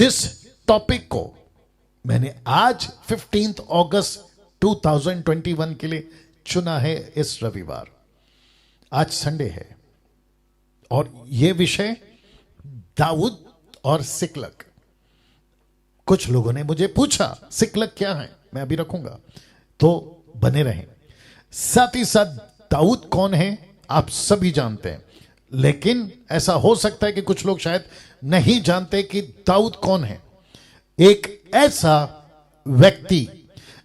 जिस टॉपिक को मैंने आज 15 अगस्त 2021 के लिए चुना है, इस रविवार, आज संडे है, और यह विषय दाऊद और सिकलग। कुछ लोगों ने मुझे पूछा सिकलग क्या है, मैं अभी रखूंगा, तो बने रहें। साथ ही साथ दाऊद कौन है आप सभी जानते हैं, लेकिन ऐसा हो सकता है कि कुछ लोग शायद नहीं जानते कि दाऊद कौन है। एक ऐसा व्यक्ति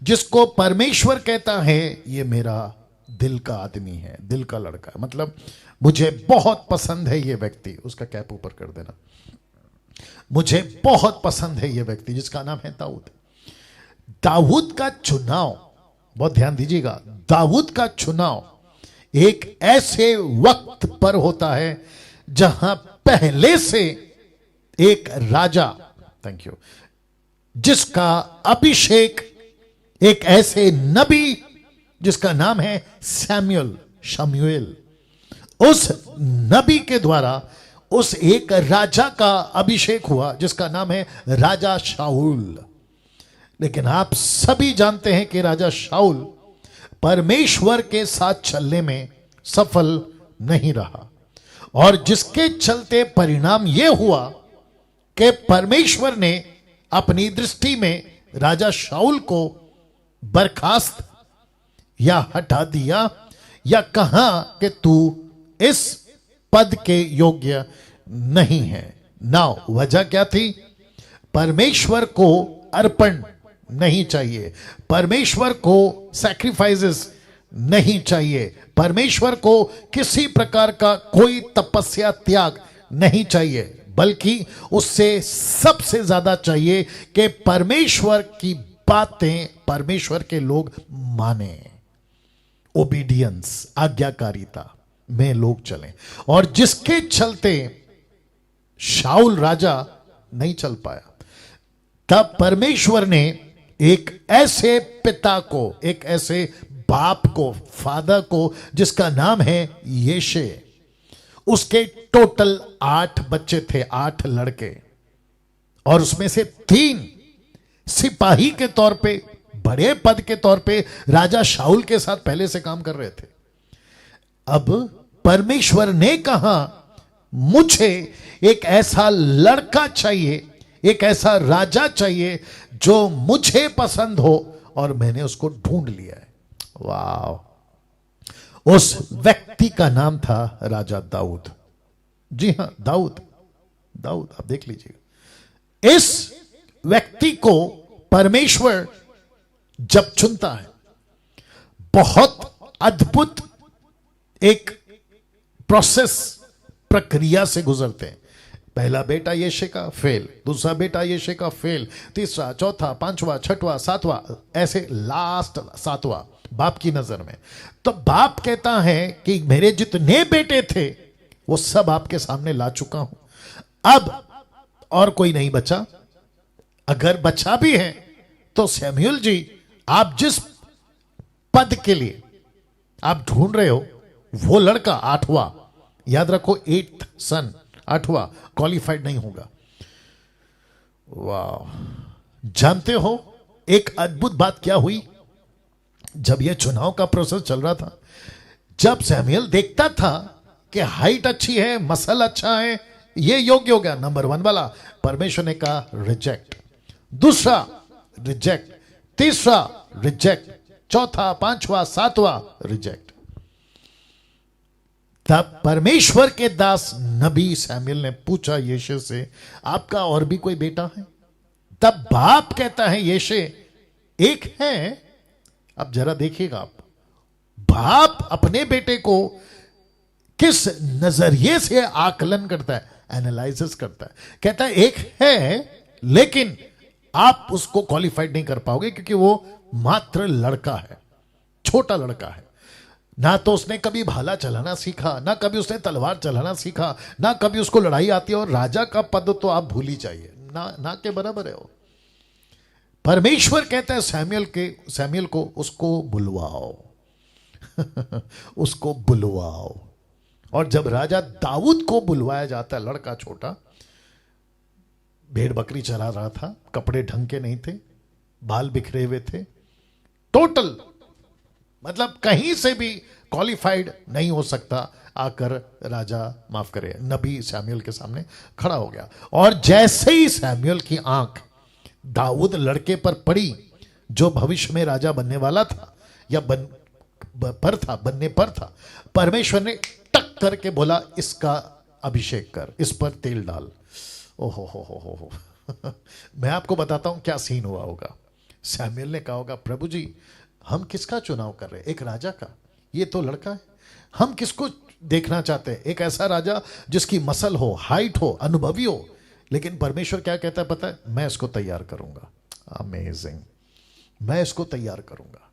जिसको परमेश्वर कहता है ये मेरा दिल का आदमी है, दिल का लड़का है, मतलब मुझे बहुत पसंद है ये व्यक्ति। उसका कैप ऊपर कर देना। मुझे बहुत पसंद है ये व्यक्ति जिसका नाम है दाऊद। दाऊद का चुनाव, बहुत ध्यान दीजिएगा, दाऊद का चुनाव एक ऐसे वक्त पर होता है जहां पहले से एक राजा, थैंक यू, जिसका अभिषेक एक ऐसे नबी जिसका नाम है शमूएल, उस नबी के द्वारा उस एक राजा का अभिषेक हुआ जिसका नाम है राजा शाऊल। लेकिन आप सभी जानते हैं कि राजा शाऊल परमेश्वर के साथ चलने में सफल नहीं रहा, और जिसके चलते परिणाम यह हुआ कि परमेश्वर ने अपनी दृष्टि में राजा शाऊल को बर्खास्त या हटा दिया, या कहा कि तू इस पद के योग्य नहीं है। नाउ वजह क्या थी? परमेश्वर को अर्पण नहीं चाहिए, परमेश्वर को सैक्रिफाइसेस नहीं चाहिए, परमेश्वर को किसी प्रकार का कोई तपस्या त्याग नहीं चाहिए, बल्कि उससे सबसे ज्यादा चाहिए कि परमेश्वर की बातें परमेश्वर के लोग माने। ओबीडियंस, आज्ञाकारिता में लोग चलें, और जिसके चलते शाऊल राजा नहीं चल पाया, तब परमेश्वर ने एक ऐसे पिता को, एक ऐसे बाप को, फादर को, जिसका नाम है यिशै। उसके टोटल 8 बच्चे थे, 8 लड़के, और उसमें से 3 सिपाही के तौर पे, बड़े पद के तौर पे राजा शाऊल के साथ पहले से काम कर रहे थे। अब परमेश्वर ने कहा मुझे एक ऐसा लड़का चाहिए, एक ऐसा राजा चाहिए जो मुझे पसंद हो, और मैंने उसको ढूंढ लिया है। वाह! उस व्यक्ति का नाम था राजा दाऊद। जी हां, दाऊद, आप देख लीजिएगा। इस व्यक्ति को परमेश्वर जब चुनता है, बहुत अद्भुत एक प्रोसेस, प्रक्रिया से गुजरते हैं। पहला बेटा यिशै का फेल, दूसरा बेटा यिशै का फेल, तीसरा, चौथा, पांचवा, छठवां, सातवां, ऐसे लास्ट 7वां बाप की नजर में। तो बाप कहता है कि मेरे जितने बेटे थे वो सब आपके सामने ला चुका हूं, अब और कोई नहीं बचा। अगर बचा भी है तो शमूएल जी, आप जिस पद के लिए आप ढूंढ रहे हो, वो लड़का 8वां, याद रखो, 8th सन, 8वां क्वालिफाइड नहीं होगा। वाह! जानते हो एक अद्भुत बात क्या हुई? जब यह चुनाव का प्रोसेस चल रहा था, जब शमूएल देखता था कि हाइट अच्छी है, मसल अच्छा है, ये योग्य हो गया, नंबर 1 वाला, परमेश्वर ने कहा रिजेक्ट, दूसरा रिजेक्ट, तीसरा रिजेक्ट, चौथा, पांचवा, 7वां रिजेक्ट। तब परमेश्वर के दास नबी शमूएल ने पूछा यिशै से, आपका और भी कोई बेटा है? तब बाप कहता है यिशै एक है। अब जरा देखिएगा आप, बाप अपने बेटे को किस नजरिए से आकलन करता है, एनालिसिस करता है। कहता है एक है, लेकिन आप उसको क्वालिफाइड नहीं कर पाओगे क्योंकि वो मात्र लड़का है, छोटा लड़का है। ना तो उसने कभी भाला चलाना सीखा, ना कभी उसने तलवार चलाना सीखा, ना कभी उसको लड़ाई आती है, और राजा का पद तो आप भूल ही जाइए, ना के बराबर है वो। परमेश्वर कहता है शमूएल को उसको बुलवाओ उसको बुलवाओ। और जब राजा दाऊद को बुलवाया जाता है, लड़का छोटा, भेड़ बकरी चरा रहा था, कपड़े ढंग के नहीं थे, बाल बिखरे हुए थे, टोटल मतलब कहीं से भी क्वालिफाइड नहीं हो सकता, आकर राजा, माफ करे, नबी सैमुअल के सामने खड़ा हो गया। और जैसे ही सैमुअल की आंख दाऊद लड़के पर पड़ी जो भविष्य में राजा बनने वाला था या बनने पर था, परमेश्वर ने टक करके बोला, इसका अभिषेक कर, इस पर तेल डाल। ओहो हो मैं आपको बताता हूं क्या सीन हुआ होगा। सैमुअल ने कहा होगा, प्रभु जी हम किसका चुनाव कर रहे हैं? एक राजा का, ये तो लड़का है। हम किसको देखना चाहते हैं? एक ऐसा राजा जिसकी मसल हो, हाइट हो, अनुभवी हो। लेकिन परमेश्वर क्या कहता है पता है? मैं इसको तैयार करूंगा। अमेजिंग, मैं इसको तैयार करूंगा।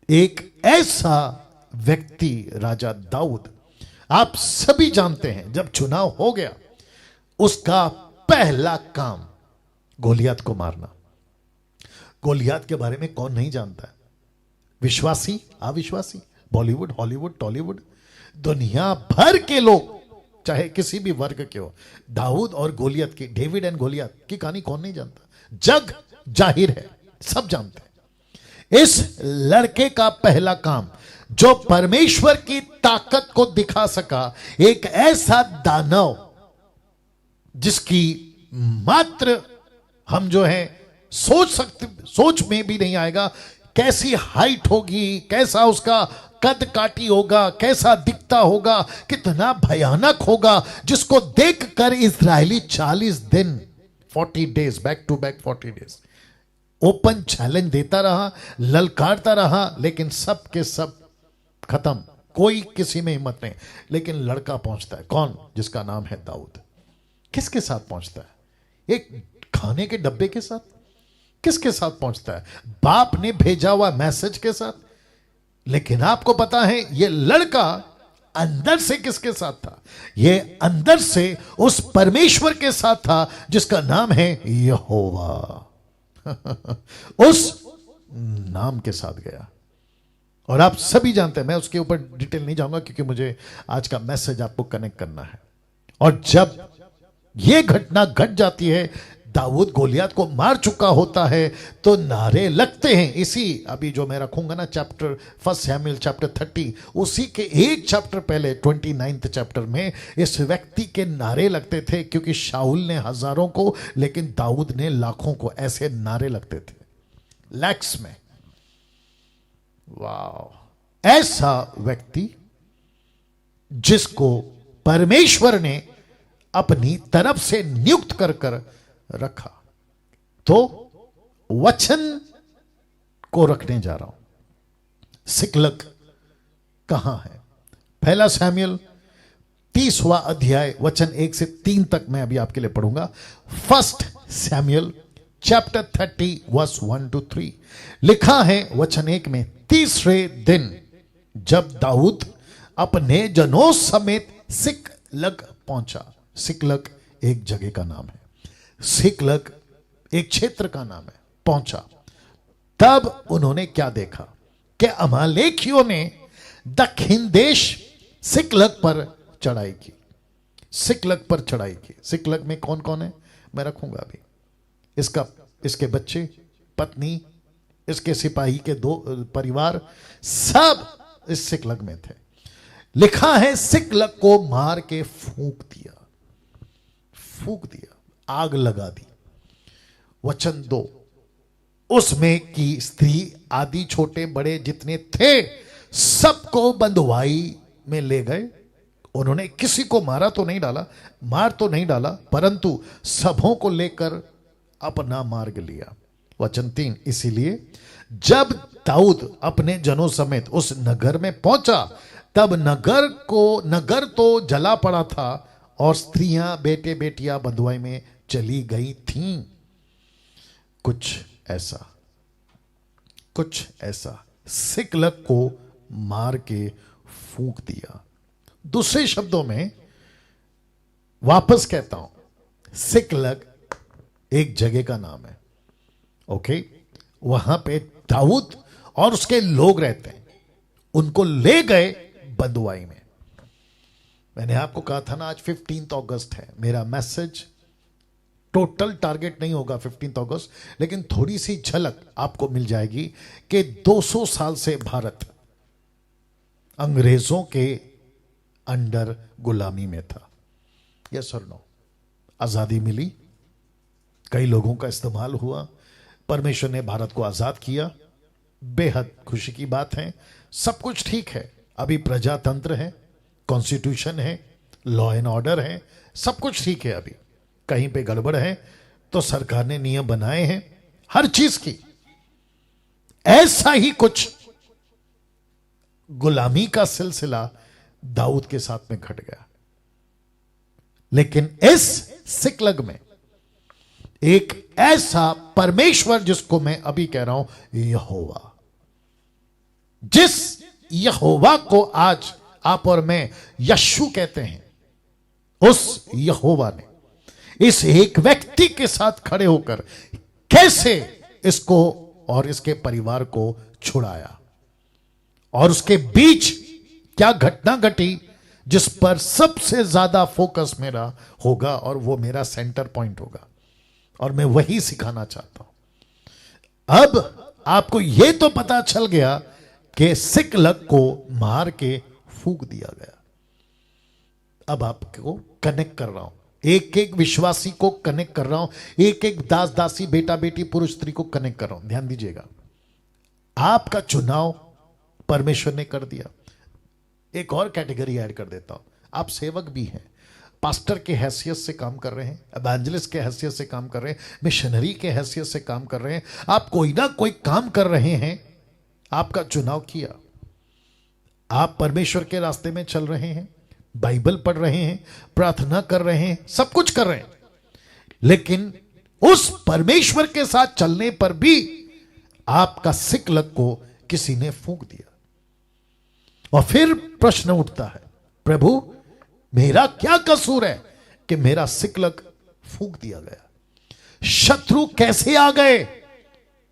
एक ऐसा व्यक्ति, राजा दाऊद, आप सभी जानते हैं जब चुनाव हो गया, उसका पहला काम गोलियत को मारना। गोलियत के बारे में कौन नहीं जानता है? विश्वासी, अविश्वासी, बॉलीवुड, हॉलीवुड, टॉलीवुड, दुनिया भर के लोग, चाहे किसी भी वर्ग के हो, दाऊद और गोलियत की, डेविड एंड गोलियत की कहानी कौन नहीं जानता? जग जाहिर है, सब जानते हैं। इस लड़के का पहला काम जो परमेश्वर की ताकत को दिखा सका, एक ऐसा दानव जिसकी मात्र हम जो है सोच में भी नहीं आएगा कैसी हाइट होगी, कैसा उसका कद काटी होगा, कैसा दिखता होगा, कितना भयानक होगा, जिसको देखकर इजरायली 40 दिन 40 days back to back 40 days open challenge देता रहा, ललकारता रहा, लेकिन सब के सब खत्म, कोई किसी में हिम्मत नहीं। लेकिन लड़का पहुंचता है, कौन? जिसका नाम है दाऊद। किसके साथ पहुंचता है? एक खाने के डब्बे के साथ? किसके साथ पहुंचता है? बाप ने भेजा हुआ मैसेज के साथ। लेकिन आपको पता है ये लड़का अंदर से किसके साथ था? ये अंदर से उस परमेश्वर के साथ था जिसका नाम है यहोवा। उस नाम के साथ गया। और आप सभी जानते हैं, मैं उसके ऊपर डिटेल नहीं जाऊंगा क्योंकि मुझे आज का मैसेज आपको कनेक्ट करना है। और जब यह घटना घट जाती है, दाऊद गोलियत को मार चुका होता है, तो नारे लगते हैं। इसी अभी जो मैं रखूंगा ना चैप्टर 1 सैमुअल चैप्टर 30, उसी के एक चैप्टर पहले 29 चैप्टर में इस व्यक्ति के नारे लगते थे, क्योंकि शाऊल ने हजारों को, लेकिन दाऊद ने लाखों को, ऐसे नारे लगते थे, लैक्स में। वाह, ऐसा व्यक्ति जिसको परमेश्वर ने अपनी तरफ से नियुक्त कर कर रखा। तो वचन को रखने जा रहा हूं। सिकलग कहां है? पहला सैमुअल 30वां अध्याय वचन 1 से 3 तक मैं अभी आपके लिए पढ़ूंगा। 1 सैमुअल चैप्टर 30 वर्स 1 to 3 लिखा है वचन 1 में, तीसरे दिन जब दाऊद अपने जनों समेत सिकलग पहुंचा। सिकलग एक जगह का नाम है, सिकलग एक क्षेत्र का नाम है। पहुंचा, तब उन्होंने क्या देखा कि अमालेकियों ने दक्षिण देश सिकलग पर चढ़ाई की। सिकलग पर चढ़ाई की। सिकलग में कौन कौन है मैं रखूंगा अभी। इसके बच्चे, पत्नी, इसके सिपाही के 2 परिवार, सब इस सिकलग में थे। लिखा है सिकलग को मार के फूंक दिया, आग लगा दी। वचन 2, उसमें की स्त्री आदि छोटे बड़े जितने थे सबको बंधुआई में ले गए। उन्होंने किसी को मार तो नहीं डाला, परंतु सबों को लेकर अपना मार्ग लिया। वचन 3, इसीलिए जब दाऊद अपने जनों समेत उस नगर में पहुंचा, तब नगर तो जला पड़ा था और स्त्रियां, बेटे बेटियां बंधुआई में चली गई थीं। कुछ ऐसा सिकलग को मार के फूंक दिया। दूसरे शब्दों में वापस कहता हूं, सिकलग एक जगह का नाम है। ओके, वहां पे दाऊद और उसके लोग रहते हैं। उनको ले गए बंधुआई में। मैंने आपको कहा था ना, आज 15 अगस्त है। मेरा मैसेज टोटल टारगेट नहीं होगा 15 अगस्त, लेकिन थोड़ी सी झलक आपको मिल जाएगी कि 200 साल से भारत अंग्रेजों के अंडर गुलामी में था। यस और नो? आजादी मिली, कई लोगों का इस्तेमाल हुआ, परमेश्वर ने भारत को आजाद किया, बेहद खुशी की बात है, सब कुछ ठीक है। अभी प्रजातंत्र है, कॉन्स्टिट्यूशन है, लॉ एंड ऑर्डर है, सब कुछ ठीक है। अभी कहीं पे गड़बड़ है तो सरकार ने नियम बनाए हैं हर चीज की। ऐसा ही कुछ गुलामी का सिलसिला दाऊद के साथ में घट गया। लेकिन इस सिकलग में एक ऐसा परमेश्वर, जिसको मैं अभी कह रहा हूं यहोवा, जिस यहोवा को आज आप और मैं यशु कहते हैं, उस यहोवा ने इस एक व्यक्ति के साथ खड़े होकर कैसे इसको और इसके परिवार को छुड़ाया, और उसके बीच क्या घटना घटी जिस पर सबसे ज्यादा फोकस मेरा होगा और वो मेरा सेंटर पॉइंट होगा, और मैं वही सिखाना चाहता हूं। अब आपको यह तो पता चल गया कि सिकलग को मार के फूंक दिया गया। अब आपको कनेक्ट कर रहा हूं, एक एक विश्वासी को कनेक्ट कर रहा हूं, एक एक दास दासी, बेटा बेटी, पुरुष स्त्री को कनेक्ट कर रहा हूं। ध्यान दीजिएगा, आपका चुनाव परमेश्वर ने कर दिया। एक और कैटेगरी ऐड कर देता हूं, आप सेवक भी हैं, पास्टर के हैसियत से काम कर रहे हैं, एवेंजलिस्ट के हैसियत से काम कर रहे हैं, मिशनरी के हैसियत से काम कर रहे हैं, आप कोई ना कोई काम कर रहे हैं, आपका चुनाव किया, आप परमेश्वर के रास्ते में चल रहे हैं, बाइबल पढ़ रहे हैं, प्रार्थना कर रहे हैं, सब कुछ कर रहे हैं, लेकिन उस परमेश्वर के साथ चलने पर भी आपका सिकलग को किसी ने फूंक दिया। और फिर प्रश्न उठता है, प्रभु मेरा क्या कसूर है कि मेरा सिकलग फूंक दिया गया? शत्रु कैसे आ गए?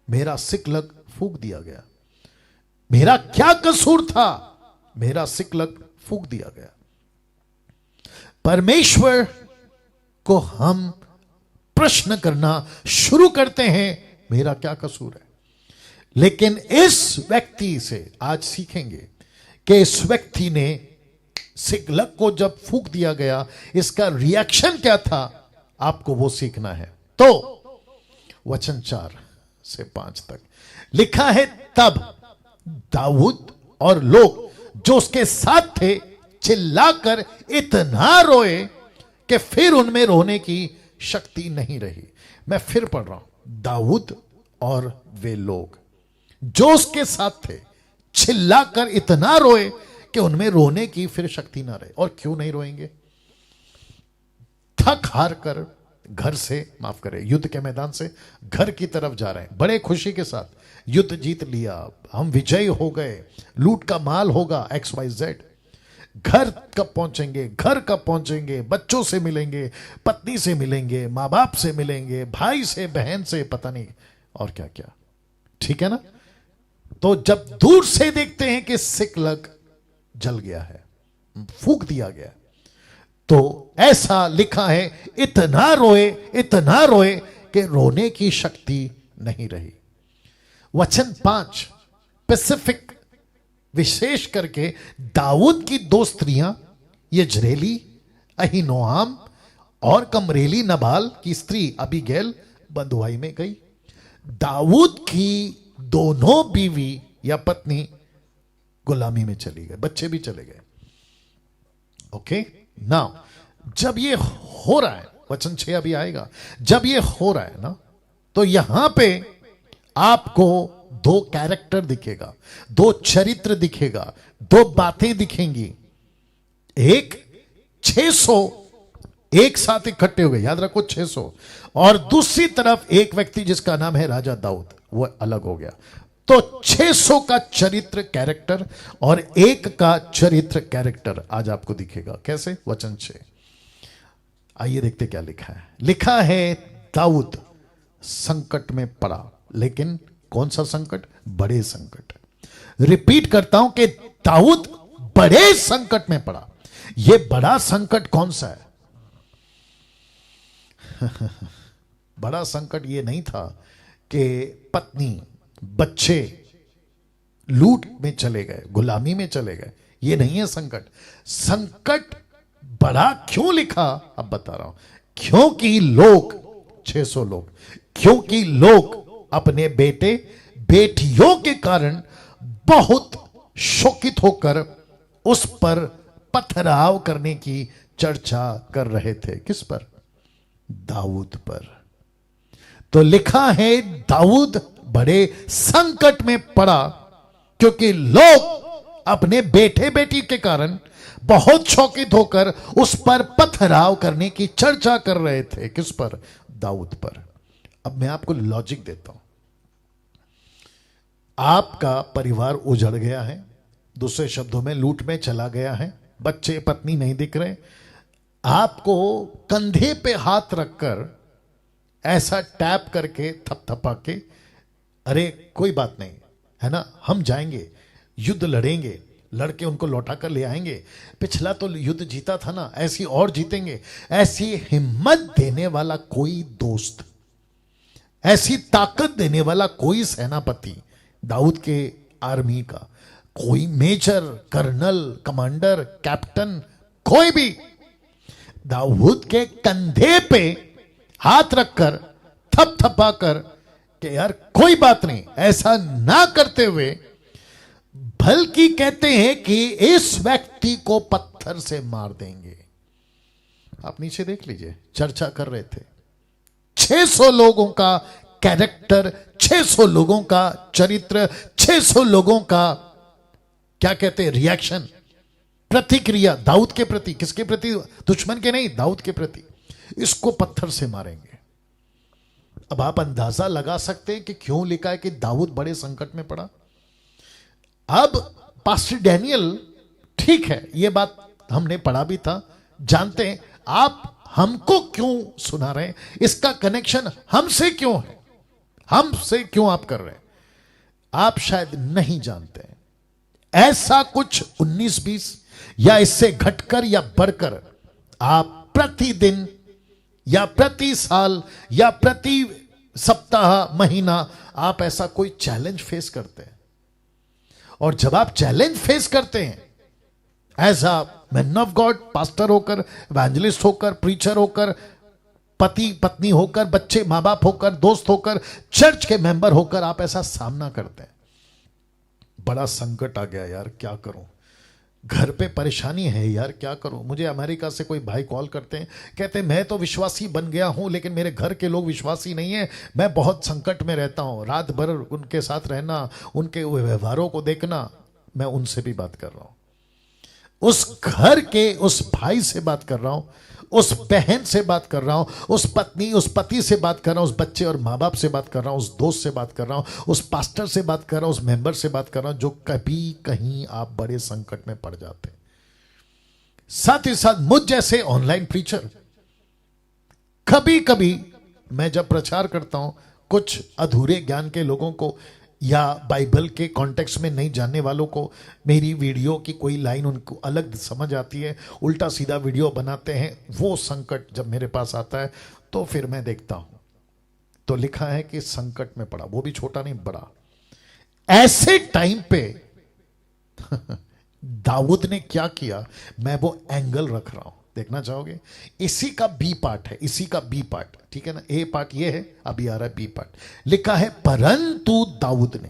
मेरा सिकलग फूंक दिया गया। मेरा क्या कसूर था? मेरा सिकलग फूंक दिया गया। परमेश्वर को हम प्रश्न करना शुरू करते हैं, मेरा क्या कसूर है? लेकिन इस व्यक्ति से आज सीखेंगे कि इस व्यक्ति ने सिकलग को जब फूंक दिया गया, इसका रिएक्शन क्या था, आपको वो सीखना है। तो वचन 4 से 5 तक लिखा है, तब दाऊद और लोग जो उसके साथ थे चिल्लाकर इतना रोए कि फिर उनमें रोने की शक्ति नहीं रही। मैं फिर पढ़ रहा हूं, दाऊद और वे लोग जो उसके साथ थे चिल्लाकर इतना रोए कि उनमें रोने की फिर शक्ति ना रहे। और क्यों नहीं रोएंगे? थक हार कर घर से, माफ करें, युद्ध के मैदान से घर की तरफ जा रहे हैं, बड़े खुशी के साथ, युद्ध जीत लिया, हम विजयी हो गए, लूट का माल होगा, XYZ। घर कब पहुंचेंगे, घर कब पहुंचेंगे, बच्चों से मिलेंगे, पत्नी से मिलेंगे, मां बाप से मिलेंगे, भाई से, बहन से, पता नहीं और क्या क्या, ठीक है ना? तो जब दूर से देखते हैं कि सिकलग जल गया है, फूंक दिया गया, तो ऐसा लिखा है, इतना रोए कि रोने की शक्ति नहीं रही। वचन 5 स्पेसिफिक, विशेष करके दाऊद की 2 स्त्रियां, यजरेली अहीनोआम और कमरेली नबाल की स्त्री अबीगैल बंधुआई में गई। दाऊद की दोनों बीवी या पत्नी गुलामी में चली गई, बच्चे भी चले गए। ओके नाउ, जब ये हो रहा है, वचन 6 अभी आएगा, जब ये हो रहा है ना, तो यहां पे आपको 2 कैरेक्टर दिखेगा, 2 चरित्र दिखेगा, 2 बातें दिखेंगी। एक 600 एक साथ इकट्ठे हो गए, याद रखो 600, और दूसरी तरफ एक व्यक्ति जिसका नाम है राजा दाऊद, वो अलग हो गया। तो 600 का चरित्र कैरेक्टर और एक का चरित्र कैरेक्टर आज आपको दिखेगा। कैसे? वचन 6, आइए देखते क्या लिखा है। लिखा है, दाऊद संकट में पड़ा, लेकिन कौन सा संकट? बड़े संकट। रिपीट करता हूं कि दाऊद बड़े संकट में पड़ा। यह बड़ा संकट कौन सा है? बड़ा संकट ये नहीं था कि पत्नी बच्चे लूट में चले गए, गुलामी में चले गए, ये नहीं है संकट। संकट बड़ा क्यों लिखा अब बता रहा हूं। क्योंकि लोग 600 लोग, क्योंकि लोग अपने बेटे बेटियों के कारण बहुत शोकित होकर उस पर पथराव करने की चर्चा कर रहे थे। किस पर? दाऊद पर। तो लिखा है दाऊद बड़े संकट में पड़ा क्योंकि लोग अपने बेटे बेटी के कारण बहुत शोकित होकर उस पर पथराव करने की चर्चा कर रहे थे। किस पर? दाऊद पर। अब मैं आपको लॉजिक देता हूं। आपका परिवार उजड़ गया है, दूसरे शब्दों में लूट में चला गया है, बच्चे पत्नी नहीं दिख रहे, आपको कंधे पे हाथ रखकर ऐसा टैप करके थपथपा के, अरे कोई बात नहीं है ना, हम जाएंगे, युद्ध लड़ेंगे, लड़के उनको लौटा कर ले आएंगे, पिछला तो युद्ध जीता था ना, ऐसी और जीतेंगे, ऐसी हिम्मत देने वाला कोई दोस्त, ऐसी ताकत देने वाला कोई सेनापति दाऊद के आर्मी का, कोई मेजर, कर्नल, कमांडर, कैप्टन, कोई भी दाऊद के कंधे पे हाथ रखकर थपथपा कर कि यार कोई बात नहीं, ऐसा ना करते हुए बल्कि कहते हैं कि इस व्यक्ति को पत्थर से मार देंगे। आप नीचे देख लीजिए, चर्चा कर रहे थे 600 लोगों का कैरेक्टर, 600 लोगों का चरित्र, 600 लोगों का क्या कहते हैं रिएक्शन, प्रतिक्रिया दाऊद के प्रति। किसके प्रति? दुश्मन के नहीं, दाऊद के प्रति। इसको पत्थर से मारेंगे। अब आप अंदाजा लगा सकते हैं कि क्यों लिखा है कि दाऊद बड़े संकट में पड़ा। अब पास्टर डैनियल, ठीक है, यह बात हमने पढ़ा भी था, जानते हैं। आप हमको क्यों सुना रहे हैं, इसका कनेक्शन हमसे क्यों है, हमसे क्यों आप कर रहे हैं, आप शायद नहीं जानते हैं। ऐसा कुछ 19-20 या इससे घटकर या बढ़कर आप प्रतिदिन या प्रति साल या प्रति सप्ताह, महीना आप ऐसा कोई चैलेंज फेस करते हैं। और जब आप चैलेंज फेस करते हैं as a man of God, pastor होकर, इवेंजलिस्ट होकर, प्रीचर होकर, पति पत्नी होकर, बच्चे मां बाप होकर, दोस्त होकर, चर्च के मेंबर होकर, आप ऐसा सामना करते हैं। बड़ा संकट आ गया यार, क्या करूं, घर पे परेशानी है यार, क्या करूं। मुझे अमेरिका से कोई भाई कॉल करते हैं, कहते हैं मैं तो विश्वासी बन गया हूं लेकिन मेरे घर के लोग विश्वासी नहीं है, मैं बहुत संकट में रहता हूं, रात भर उनके साथ रहना, उनके व्यवहारों को देखना। मैं उनसे भी बात कर रहा हूं, उस घर के उस भाई से बात कर रहा हूं, उस बहन से बात कर रहा हूं, उस पत्नी उस पति से बात कर रहा हूं, उस बच्चे और माँ बाप से बात कर रहा हूं, उस दोस्त से बात कर रहा हूं, उस पास्टर से बात कर रहा हूं, उस मेंबर से बात कर रहा हूं, जो कभी कहीं आप बड़े संकट में पड़ जाते हैं। साथ ही साथ मुझ जैसे ऑनलाइन प्रीचर, कभी कभी मैं जब प्रचार करता हूं, कुछ अधूरे ज्ञान के लोगों को या बाइबल के कॉन्टेक्स्ट में नहीं जानने वालों को मेरी वीडियो की कोई लाइन उनको अलग समझ आती है, उल्टा सीधा वीडियो बनाते हैं। वो संकट जब मेरे पास आता है तो फिर मैं देखता हूं, तो लिखा है कि संकट में पड़ा, वो भी छोटा नहीं बड़ा। ऐसे टाइम पे दाऊद ने क्या किया, मैं वो एंगल रख रहा हूं, देखना चाहोगे? इसी का बी पार्ट है, इसी का बी पार्ट, ठीक है ना। ए पार्ट ये है, अभी आ रहा है बी पार्ट। लिखा है परंतु दाऊद ने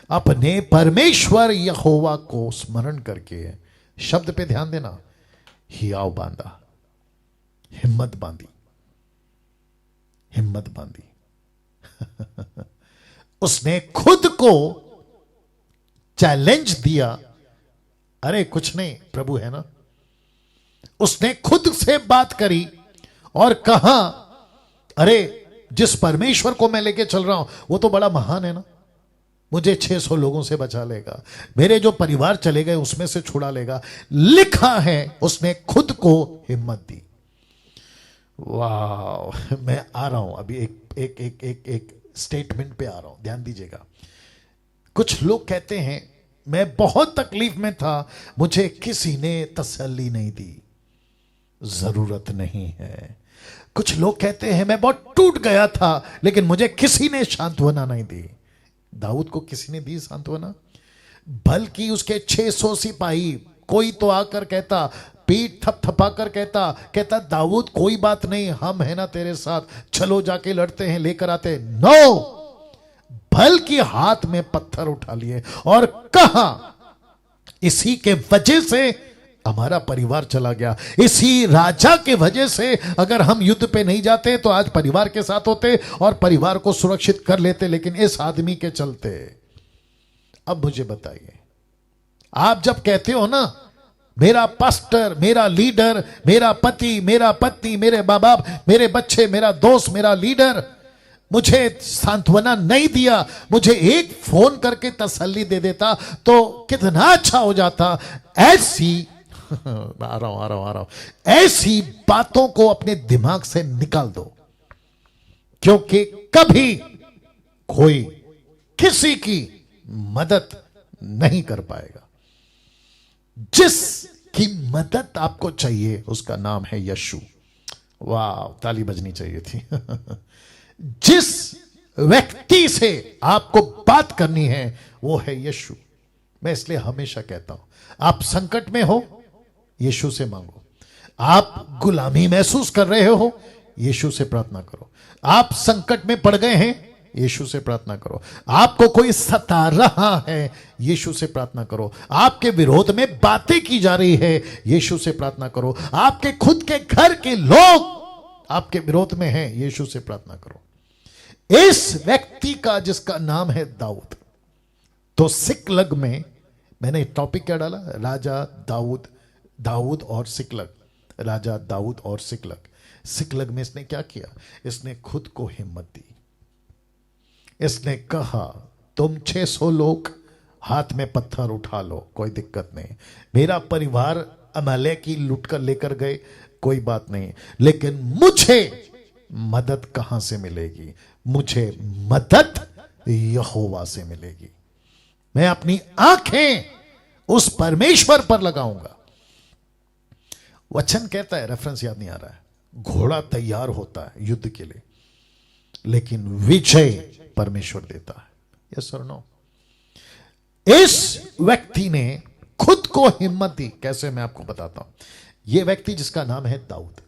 अपने परमेश्वर यहोवा को स्मरण करके, शब्द पे ध्यान देना, हियाव बांधा, हिम्मत बांधी, हिम्मत बांधी। उसने खुद को चैलेंज दिया, अरे कुछ नहीं, प्रभु है ना। उसने खुद से बात करी और कहा, अरे जिस परमेश्वर को मैं लेके चल रहा हूं वो तो बड़ा महान है ना, मुझे 600 लोगों से बचा लेगा, मेरे जो परिवार चले गए उसमें से छुड़ा लेगा। लिखा है उसने खुद को हिम्मत दी। वाह, मैं आ रहा हूं अभी एक स्टेटमेंट पे आ रहा हूं, ध्यान दीजिएगा। कुछ लोग कहते हैं मैं बहुत तकलीफ में था, मुझे किसी ने तसल्ली नहीं दी। जरूरत नहीं है। कुछ लोग कहते हैं मैं बहुत टूट गया था लेकिन मुझे किसी ने सांत्वना नहीं दी। दाऊद को किसी ने दी सांत्वना? बल्कि उसके 600 सिपाही, कोई तो आकर कहता, पीठ थपथपा कर कहता दाऊद कोई बात नहीं, हम है ना तेरे साथ, चलो जाके लड़ते हैं, लेकर आते। नो, बल्कि हाथ में पत्थर उठा लिए और कहा इसी के वजह से हमारा परिवार चला गया, इसी राजा के वजह से अगर हम युद्ध पे नहीं जाते तो आज परिवार के साथ होते और परिवार को सुरक्षित कर लेते, लेकिन इस आदमी के चलते। अब मुझे बताइए, आप जब कहते हो ना मेरा पास्टर, मेरा लीडर, मेरा पति, मेरा पत्नी, मेरे मां बाप, मेरे बच्चे, मेरा दोस्त, मेरा लीडर मुझे सांत्वना नहीं दिया, मुझे एक फोन करके तसल्ली दे देता तो कितना अच्छा हो जाता। ऐसी आ रहा हूं, ऐसी बातों को अपने दिमाग से निकाल दो, क्योंकि कभी कोई किसी की मदद नहीं कर पाएगा। जिसकी मदद आपको चाहिए उसका नाम है यीशु। वाह, ताली बजनी चाहिए थी। जिस व्यक्ति से आपको बात करनी है वो है यीशु। मैं इसलिए हमेशा कहता हूं, आप संकट में हो यीशु से मांगो, आप गुलामी महसूस कर रहे हो यीशु से प्रार्थना करो, आप संकट में पड़ गए हैं यीशु से प्रार्थना करो, आपको कोई सता रहा है यीशु से प्रार्थना करो, आपके विरोध में बातें की जा रही है यीशु से प्रार्थना करो, आपके खुद के घर के लोग आपके विरोध में हैं यीशु से प्रार्थना करो। इस व्यक्ति का जिसका नाम है दाऊद, तो सिकलग में मैंने टॉपिक क्या डाला? राजा दाऊद, दाऊद और सिकलग, राजा दाऊद और सिकलग। सिकलग में इसने क्या किया? इसने खुद को हिम्मत दी। इसने कहा तुम 600 लोग हाथ में पत्थर उठा लो, कोई दिक्कत नहीं, मेरा परिवार अमालेक की लूट कर लेकर गए, कोई बात नहीं, लेकिन मुझे मदद कहां से मिलेगी? मुझे मदद यहोवा से मिलेगी। मैं अपनी आंखें उस परमेश्वर पर लगाऊंगा। वचन कहता है, रेफरेंस याद नहीं आ रहा है, घोड़ा तैयार होता है युद्ध के लिए लेकिन विजय परमेश्वर देता है। यस और नो? इस व्यक्ति ने खुद को हिम्मत दी। कैसे? मैं आपको बताता हूं। यह व्यक्ति जिसका नाम है दाऊद,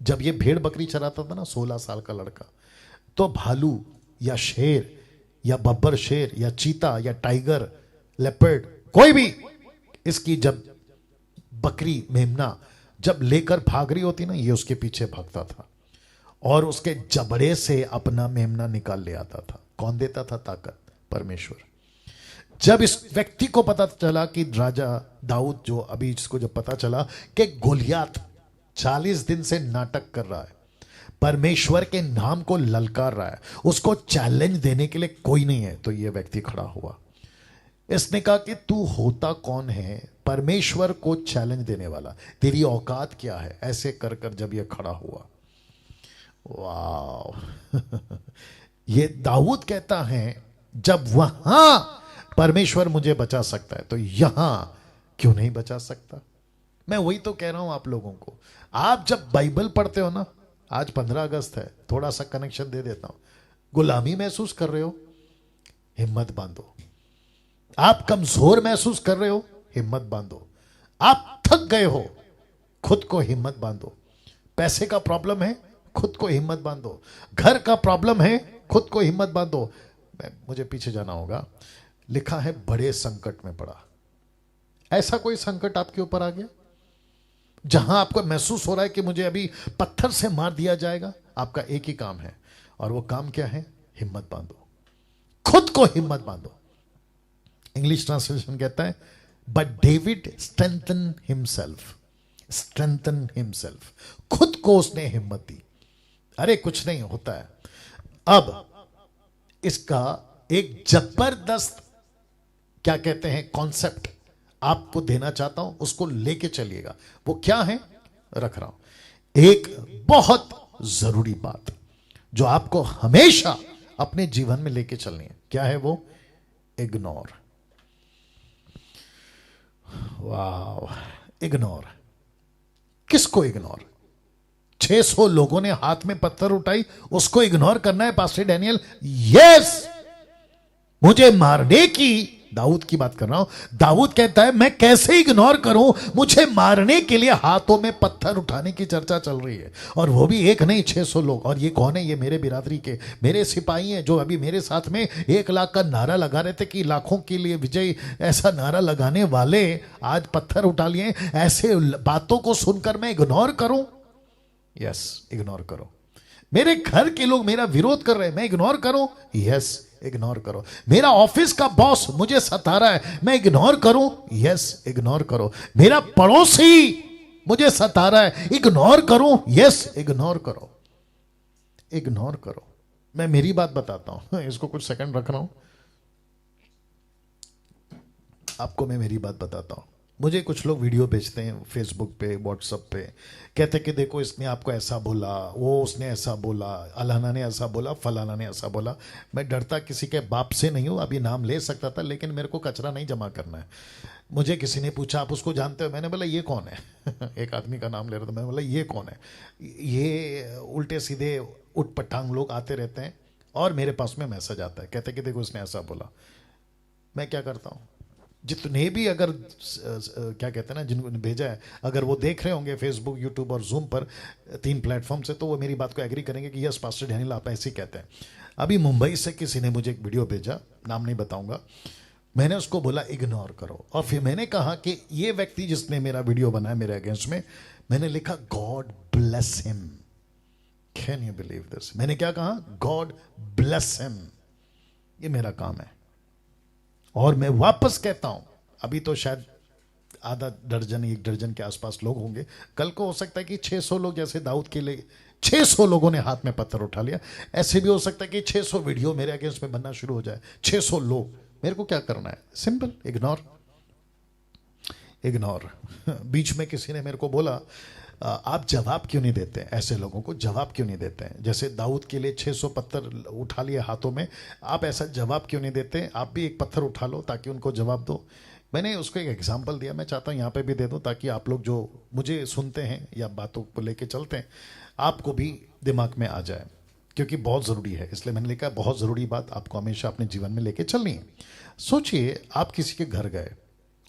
जब ये भेड़ बकरी चराता था ना, 16 साल का लड़का, तो भालू या शेर या बब्बर शेर या चीता या टाइगर, लेपर्ड, कोई भी इसकी जब बकरी मेमना जब लेकर भाग रही होती ना, ये उसके पीछे भागता था और उसके जबड़े से अपना मेमना निकाल ले आता था। कौन देता था ताकत? परमेश्वर। जब इस व्यक्ति को पता चला कि राजा दाऊद, जो अभी जिसको जब पता चला कि गोलियात 40 दिन से नाटक कर रहा है, परमेश्वर के नाम को ललकार रहा है, उसको चैलेंज देने के लिए कोई नहीं है, तो यह व्यक्ति खड़ा हुआ। इसने कहा कि तू होता कौन है परमेश्वर को चैलेंज देने वाला? तेरी औकात क्या है? ऐसे कर कर जब यह खड़ा हुआ, वाह। ये दाऊद कहता है जब वहां परमेश्वर मुझे बचा सकता है तो यहां क्यों नहीं बचा सकता? मैं वही तो कह रहा हूं आप लोगों को। आप जब बाइबल पढ़ते हो ना, आज 15 अगस्त है, थोड़ा सा कनेक्शन दे देता हूं, गुलामी महसूस कर रहे हो, हिम्मत बांधो। आप कमजोर महसूस कर रहे हो, हिम्मत बांधो। आप थक गए हो, खुद को हिम्मत बांधो। पैसे का प्रॉब्लम है, खुद को हिम्मत बांधो। घर का प्रॉब्लम है, खुद को हिम्मत बांधो। मुझे पीछे जाना होगा, लिखा है बड़े संकट में पड़ा। ऐसा कोई संकट आपके ऊपर आ गया जहां आपको महसूस हो रहा है कि मुझे अभी पत्थर से मार दिया जाएगा? आपका एक ही काम है, और वो काम क्या है? हिम्मत बांधो, खुद को हिम्मत बांधो। इंग्लिश ट्रांसलेशन कहता है but David strengthen himself, strengthen himself, खुद को उसने हिम्मत दी। अरे कुछ नहीं होता है। अब इसका एक जबरदस्त क्या कहते हैं कॉन्सेप्ट आपको देना चाहता हूं, उसको लेके चलिएगा। वो क्या है? रख रहा हूं एक बहुत जरूरी बात जो आपको हमेशा अपने जीवन में लेके चलनी है। क्या है वो? इग्नोर। वाह, इग्नोर। किसको इग्नोर? 600 लोगों ने हाथ में पत्थर उठाई, उसको इग्नोर करना है पास्टर डैनियल? यस, मुझे मारने की, दाऊद की बात कर रहा हूं। दाऊद कहता है मैं कैसे इग्नोर करूं, मुझे मारने के लिए हाथों में पत्थर उठाने की चर्चा चल रही है, और वो भी एक नहीं 600 लोग। और ये कौन है? ये मेरे बिरादरी के, मेरे सिपाही हैं, जो अभी मेरे साथ में 1 लाख का नारा लगा रहे थे कि लाखों के लिए विजय, ऐसा नारा लगाने वाले आज पत्थर उठा लिए। ऐसे बातों को सुनकर मैं इग्नोर करूं? यस, इग्नोर करो। मेरे घर के लोग मेरा विरोध कर रहे हैं, मैं इग्नोर करूं? यस, इग्नोर करो। मेरा ऑफिस का बॉस मुझे सता रहा है, मैं इग्नोर करूं? यस, इग्नोर करो। मेरा पड़ोसी मुझे सता रहा है, इग्नोर करूं? यस, इग्नोर करो, इग्नोर करो। मैं मेरी बात बताता हूं, इसको कुछ सेकंड रख रहा हूं, आपको मैं मेरी बात बताता हूं। मुझे कुछ लोग वीडियो भेजते हैं फेसबुक पे, व्हाट्सएप पे, कहते कि देखो इसने आपको ऐसा बोला, वो उसने ऐसा बोला, अलाना ने ऐसा बोला, फलाना ने ऐसा बोला। मैं डरता किसी के बाप से नहीं हूँ, अभी नाम ले सकता था, लेकिन मेरे को कचरा नहीं जमा करना है। मुझे किसी ने पूछा आप उसको जानते हो? मैंने बोला ये कौन है? एक आदमी का नाम ले रहा था, मैंने बोला ये कौन है? ये उल्टे सीधे उठ पटांग लोग आते रहते हैं और मेरे पास में मैसेज आता है, कहते कि देखो उसने ऐसा बोला। मैं क्या करता हूँ, जितने भी अगर क्या कहते हैं ना, जिनको भेजा है, अगर वो देख रहे होंगे फेसबुक, यूट्यूब और जूम पर, 3 प्लेटफॉर्म से, तो वो मेरी बात को एग्री करेंगे कि यस पास्टर डैनियल आप ऐसे ही कहते हैं। अभी मुंबई से किसी ने मुझे एक वीडियो भेजा, नाम नहीं बताऊंगा, मैंने उसको बोला इग्नोर करो। और फिर मैंने कहा कि ये व्यक्ति जिसने मेरा वीडियो बनाया मेरे अगेंस्ट में, मैंने लिखा God bless him. Can you believe this? मैंने क्या कहा? God bless him. ये मेरा काम है। और मैं वापस कहता हूं, अभी तो शायद आधा दर्जन 1 दर्जन के आसपास लोग होंगे, कल को हो सकता है कि 600 लोग, जैसे दाऊद के लिए 600 लोगों ने हाथ में पत्थर उठा लिया, ऐसे भी हो सकता है कि 600 वीडियो मेरे अगेंस्ट में बनना शुरू हो जाए। 600 लोग, मेरे को क्या करना है? Simple, ignore, ignore. बीच में किसी ने मेरे को बोला आप जवाब क्यों नहीं देते, ऐसे लोगों को जवाब क्यों नहीं देते हैं? जैसे दाऊद के लिए 600 पत्थर उठा लिए हाथों में, आप ऐसा जवाब क्यों नहीं देते? आप भी एक पत्थर उठा लो ताकि उनको जवाब दो। मैंने उसको एक एग्जांपल दिया, मैं चाहता हूँ यहाँ पे भी दे दूँ, ताकि आप लोग जो मुझे सुनते हैं या बातों को लेके चलते हैं, आपको भी दिमाग में आ जाए, क्योंकि बहुत ज़रूरी है। इसलिए मैंने लिखा बहुत ज़रूरी बात आपको हमेशा अपने जीवन में लेके चलनी है। सोचिए आप किसी के घर गए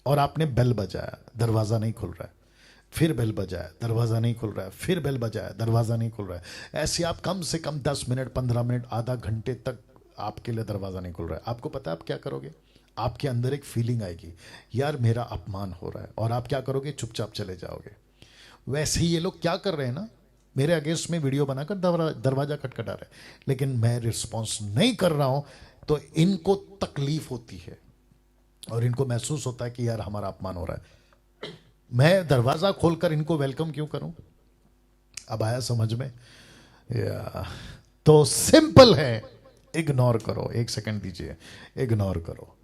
और आपने बेल बजाया, दरवाज़ा नहीं खुल रहा है, फिर बेल बजाया, दरवाज़ा नहीं खुल रहा है, फिर बेल बजाया, दरवाज़ा नहीं खुल रहा है। ऐसे आप कम से कम 10 मिनट, 15 मिनट, आधा घंटे तक आपके लिए दरवाज़ा नहीं खुल रहा है। आपको पता है आप क्या करोगे? आपके अंदर एक फीलिंग आएगी, यार मेरा अपमान हो रहा है, और आप क्या करोगे? चुपचाप चले जाओगे। वैसे ही ये लोग क्या कर रहे हैं ना, मेरे अगेंस्ट में वीडियो बनाकर दरवाज़ा खटखटा रहे, लेकिन मैं रिस्पॉन्स नहीं कर रहा हूँ, तो इनको तकलीफ होती है और इनको महसूस होता है कि यार हमारा अपमान हो रहा है। मैं दरवाजा खोलकर इनको वेलकम क्यों करूं? अब आया समझ में? या तो सिंपल है, इग्नोर करो। 1 सेकंड दीजिए, इग्नोर करो।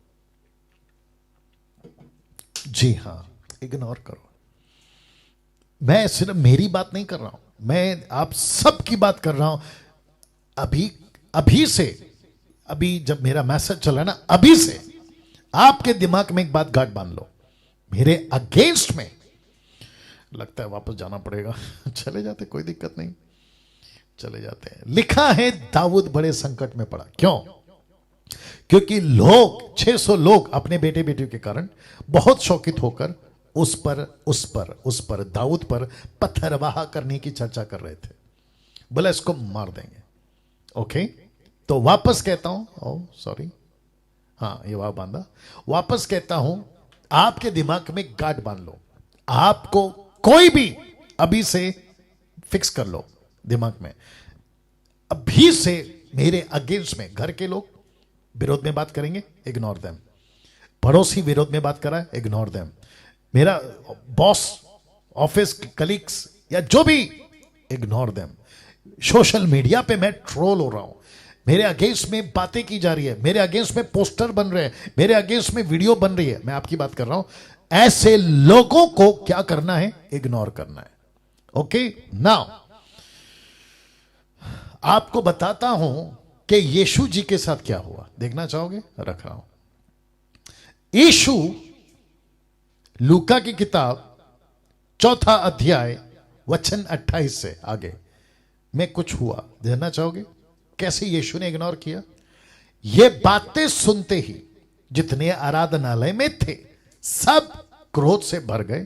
जी हां, इग्नोर करो। मैं सिर्फ मेरी बात नहीं कर रहा हूं, मैं आप सबकी बात कर रहा हूं। अभी से, अभी जब मेरा मैसेज चला ना, अभी से आपके दिमाग में एक बात गांठ बांध लो, मेरे अगेंस्ट में लगता है वापस जाना पड़ेगा। चले जाते, कोई दिक्कत नहीं, चले जाते हैं। लिखा है दाऊद बड़े संकट में पड़ा। क्यों? क्योंकि लोग 600 लोग अपने बेटे बेटियों के कारण बहुत शौकित होकर उस पर दाऊद पर पत्थरवाह करने की चर्चा कर रहे थे। बोला इसको मार देंगे। ओके, तो वापस कहता हूं, ओ सॉरी, हाँ ये वहां बांधा। वापस कहता हूं, आपके दिमाग में गांठ बांध लो। आपको कोई भी अभी से फिक्स कर लो दिमाग में, अभी से मेरे अगेंस्ट में घर के लोग विरोध में बात करेंगे, इग्नोर देम। पड़ोसी विरोध में बात कर रहा है, इग्नोर देम। मेरा बॉस, ऑफिस कलीग्स या जो भी, इग्नोर देम। सोशल मीडिया पे मैं ट्रोल हो रहा हूं, मेरे अगेंस्ट में बातें की जा रही है, मेरे अगेंस्ट में पोस्टर बन रहे हैं, मेरे अगेंस्ट में वीडियो बन रही है, मैं आपकी बात कर रहा हूं। ऐसे लोगों को क्या करना है? इग्नोर करना है। ओके, नाउ आपको बताता हूं कि यीशु जी के साथ क्या हुआ। देखना चाहोगे? रख रहा हूं। यीशु, लूका की किताब 4 अध्याय वचन 28 से आगे, में कुछ हुआ, जानना चाहोगे कैसे यीशु ने इग्नोर किया? ये बातें सुनते ही जितने आराधनालय में थे सब क्रोध से भर गए,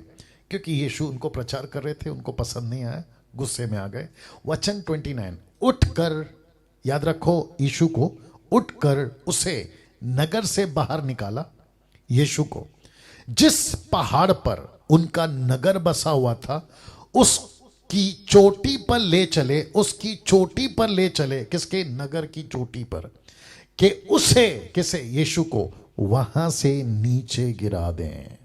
क्योंकि यीशु उनको प्रचार कर रहे थे, उनको पसंद नहीं आया, गुस्से में आ गए। वचन 29, उठकर, याद रखो यीशु को, उठकर उसे नगर से बाहर निकाला। यीशु को जिस पहाड़ पर उनका नगर बसा हुआ था उसकी चोटी पर ले चले, उसकी चोटी पर ले चले, किसके? नगर की चोटी पर, कि उसे, किसे? यीशु को वहां से नीचे गिरा दें।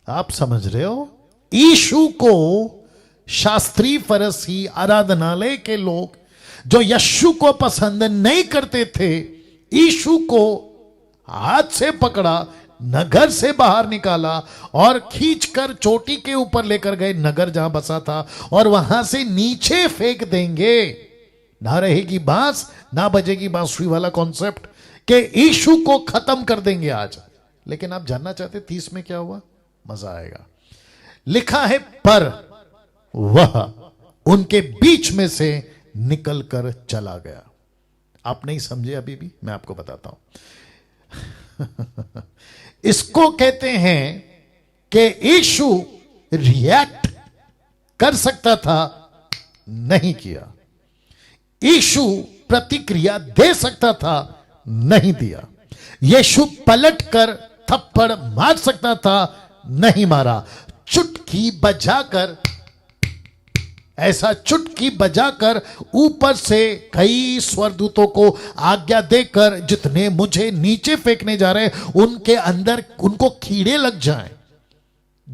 आप समझ रहे हो? यीशु को शास्त्री, फरीसी, आराधनालय के लोग जो यीशु को पसंद नहीं करते थे, यीशु को हाथ से पकड़ा, नगर से बाहर निकाला और खींचकर चोटी के ऊपर लेकर गए, नगर जहां बसा था, और वहां से नीचे फेंक देंगे। ना रहेगी बांस, ना बजेगी बांसुरी वाला कॉन्सेप्ट कि यीशु को खत्म कर देंगे आज। लेकिन आप जानना चाहते 30 में क्या हुआ? मजा आएगा। लिखा है, पर वह उनके बीच में से निकल कर चला गया। आप नहीं समझे अभी भी, मैं आपको बताता हूं। इसको कहते हैं कि यीशु रिएक्ट कर सकता था, नहीं किया। यीशु प्रतिक्रिया दे सकता था, नहीं दिया। यीशु पलट कर थप्पड़ मार सकता था, नहीं मारा। चुटकी बजाकर, ऐसा चुटकी बजाकर ऊपर से कई स्वरदूतों को आज्ञा देकर जितने मुझे नीचे फेंकने जा रहे उनके अंदर उनको कीड़े लग जाएं,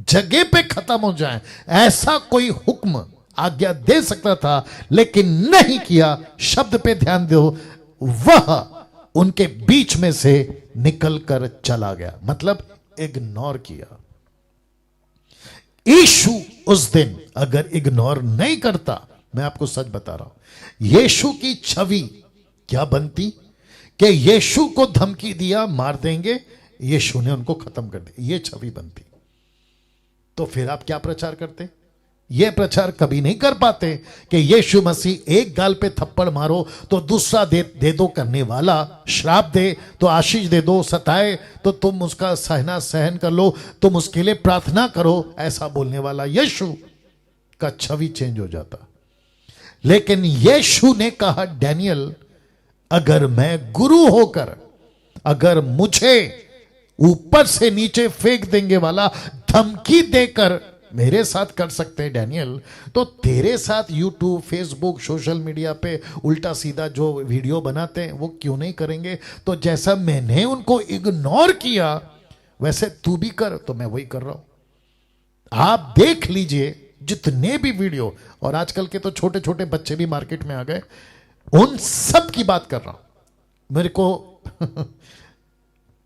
जगह पे खत्म हो जाएं, ऐसा कोई हुक्म, आज्ञा दे सकता था, लेकिन नहीं किया। शब्द पे ध्यान दो, वह उनके बीच में से निकल कर चला गया, मतलब इग्नोर किया। यीशु उस दिन अगर इग्नोर नहीं करता, मैं आपको सच बता रहा हूं, यीशु की छवि क्या बनती कि यीशु को धमकी दिया, मार देंगे, यीशु ने उनको खत्म कर दिया, ये छवि बनती। तो फिर आप क्या प्रचार करते? ये प्रचार कभी नहीं कर पाते कि यीशु मसीह एक गाल पे थप्पड़ मारो तो दूसरा दे दो करने वाला, श्राप दे तो आशीष दे दो, सताए तो तुम उसका सहना सहन कर लो, तुम उसके लिए प्रार्थना करो, ऐसा बोलने वाला यीशु का छवि चेंज हो जाता। लेकिन यीशु ने कहा, डैनियल, अगर मैं गुरु होकर, अगर मुझे ऊपर से नीचे फेंक देंगे वाला धमकी देकर मेरे साथ कर सकते हैं डैनियल, तो तेरे साथ यूट्यूब, फेसबुक, सोशल मीडिया पे उल्टा सीधा जो वीडियो बनाते हैं वो क्यों नहीं करेंगे? तो जैसा मैंने उनको इग्नोर किया वैसे तू भी कर, तो मैं वही कर रहा हूं। आप देख लीजिए जितने भी वीडियो, और आजकल के तो छोटे छोटे बच्चे भी मार्केट में आ गए, उन सब की बात कर रहा हूं। मेरे को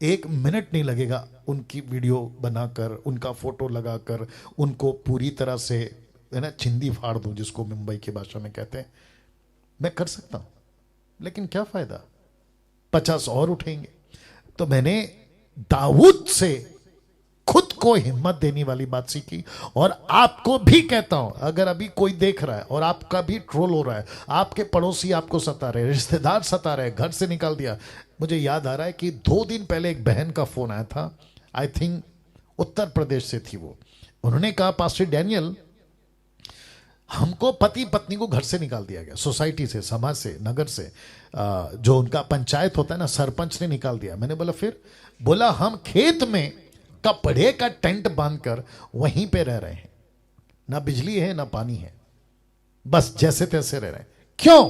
1 मिनट नहीं लगेगा उनकी वीडियो बनाकर, उनका फोटो लगाकर, उनको पूरी तरह से, है ना, छिंदी फाड़ दूं, जिसको मुंबई की भाषा में कहते हैं। मैं कर सकता हूं, लेकिन क्या फायदा? 50 और उठेंगे। तो मैंने दाऊद से खुद को हिम्मत देने वाली बात सीखी, और आपको भी कहता हूं, अगर अभी कोई देख रहा है और आपका भी ट्रोल हो रहा है, आपके पड़ोसी आपको सता रहे, रिश्तेदार सता रहे, घर से निकाल दिया। मुझे याद आ रहा है कि 2 दिन पहले एक बहन का फोन आया था, आई थिंक उत्तर प्रदेश से थी वो। उन्होंने कहा, पास्टर डैनियल, हमको पति पत्नी को घर से निकाल दिया गया, सोसाइटी से, समाज से, नगर से, जो उनका पंचायत होता है ना, सरपंच ने निकाल दिया। मैंने बोला फिर? बोला हम खेत में कपड़े का टेंट बांधकर वहीं पे रह रहे हैं, ना बिजली है ना पानी है, बस जैसे तैसे रह रहे हैं। क्यों?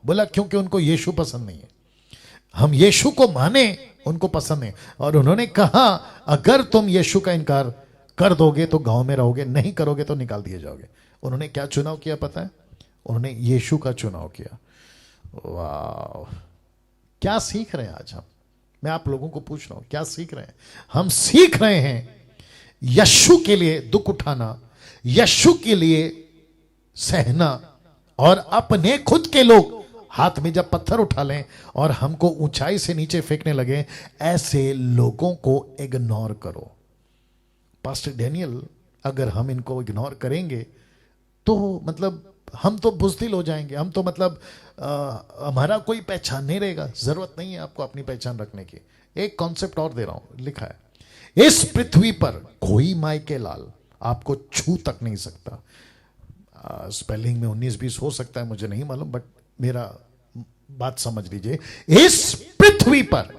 बोला क्योंकि उनको यीशु पसंद नहीं है, हम यीशु को माने, उनको पसंद है। और उन्होंने कहा, अगर तुम यीशु का इनकार कर दोगे तो गांव में रहोगे, नहीं करोगे तो निकाल दिए जाओगे। उन्होंने क्या चुनाव किया पता है? उन्होंने यीशु का चुनाव किया। वाह, क्या सीख रहे हैं आज हम? मैं आप लोगों को पूछ रहा हूं, क्या सीख रहे हैं? हम सीख रहे हैं यीशु के लिए दुख उठाना, यीशु के लिए सहना, और अपने खुद के लोग हाथ में जब पत्थर उठा लें और हमको ऊंचाई से नीचे फेंकने लगे, ऐसे लोगों को इग्नोर करो। पास्टर डैनियल, अगर हम इनको इग्नोर करेंगे तो मतलब हम तो बुज़दिल हो जाएंगे, हम तो मतलब हमारा कोई पहचान नहीं रहेगा। जरूरत नहीं है आपको अपनी पहचान रखने की। एक कॉन्सेप्ट और दे रहा हूं, लिखा है इस पृथ्वी पर कोई माई के लाल आपको छू तक नहीं सकता। स्पेलिंग में 19-20 हो सकता है, मुझे नहीं मालूम, बट मेरा बात समझ लीजिए। इस पृथ्वी पर